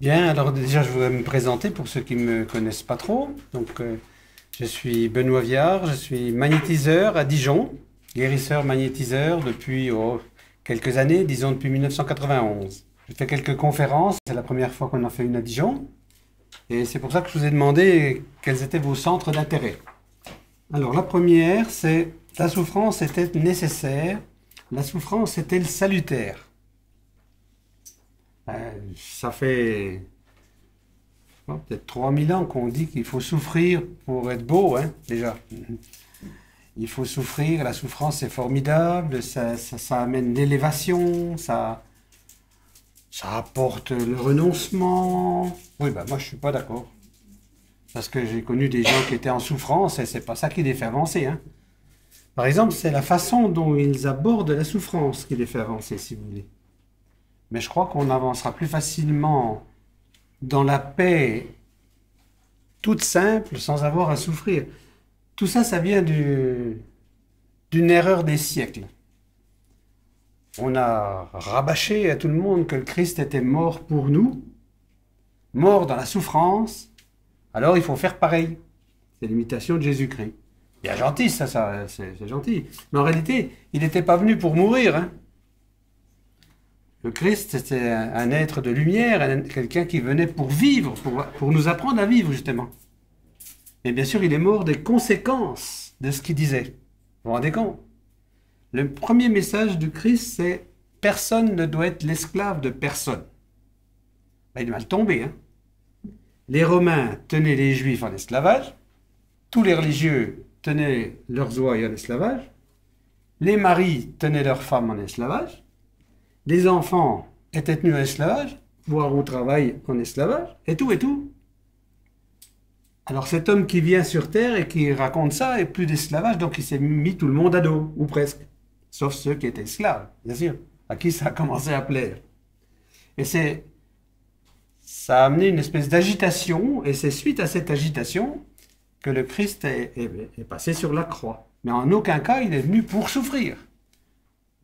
Bien, alors déjà, je voudrais me présenter pour ceux qui ne me connaissent pas trop. Je suis Benoît Viard, je suis magnétiseur à Dijon, guérisseur magnétiseur depuis quelques années, disons depuis 1991. Je fais quelques conférences, c'est la première fois qu'on en fait une à Dijon, et c'est pour ça que je vous ai demandé quels étaient vos centres d'intérêt. Alors la première, c'est la souffrance était nécessaire, la souffrance est-elle salutaire? Ça fait peut-être 3000 ans qu'on dit qu'il faut souffrir pour être beau, hein, déjà. Il faut souffrir, la souffrance c'est formidable, ça amène l'élévation, ça apporte le renoncement. Oui, bah moi je suis pas d'accord. Parce que j'ai connu des gens qui étaient en souffrance et c'est pas ça qui les fait avancer, hein. Par exemple, c'est la façon dont ils abordent la souffrance qui les fait avancer, si vous voulez. Mais je crois qu'on avancera plus facilement dans la paix toute simple, sans avoir à souffrir. Tout ça, ça vient d'une erreur des siècles. On a rabâché à tout le monde que le Christ était mort pour nous, mort dans la souffrance, alors il faut faire pareil. C'est l'imitation de Jésus-Christ. Bien gentil, ça c'est gentil. Mais en réalité, il n'était pas venu pour mourir, hein. Le Christ, c'était un être de lumière, quelqu'un qui venait pour vivre, pour nous apprendre à vivre, justement. Et bien sûr, il est mort des conséquences de ce qu'il disait. Vous vous rendez compte? Le premier message du Christ, c'est personne ne doit être l'esclave de personne. Ben, il est mal tombé, hein. Les Romains tenaient les Juifs en esclavage, tous les religieux tenaient leurs ouailles en esclavage, les maris tenaient leurs femmes en esclavage, les enfants étaient tenus en esclavage, voire au travail en esclavage, et tout, et tout. Alors cet homme qui vient sur Terre et qui raconte ça, et plus d'esclavage, donc il s'est mis tout le monde à dos, ou presque. Sauf ceux qui étaient esclaves, bien sûr, à qui ça a commencé à plaire. Et ça a amené une espèce d'agitation, et c'est suite à cette agitation que le Christ est passé sur la croix. Mais en aucun cas, il est venu pour souffrir.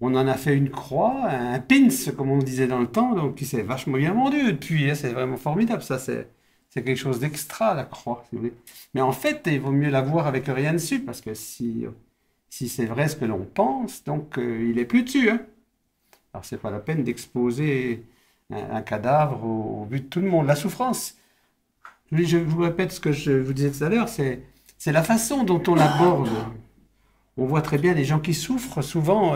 On en a fait une croix, un pins, comme on disait dans le temps, donc qui s'est vachement bien vendu depuis, hein, c'est vraiment formidable, ça, c'est quelque chose d'extra, la croix, si vous voulez. Mais en fait, il vaut mieux la voir avec rien dessus, parce que si c'est vrai ce que l'on pense, donc il est plus dessus, hein. Alors, c'est pas la peine d'exposer un cadavre au but de tout le monde. La souffrance, je vous répète ce que je vous disais tout à l'heure, c'est la façon dont on l'aborde. On voit très bien les gens qui souffrent, souvent,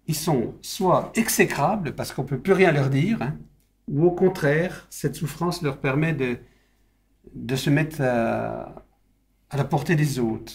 ils sont soit exécrables, parce qu'on peut plus rien leur dire, hein, ou au contraire, cette souffrance leur permet de se mettre à la portée des autres.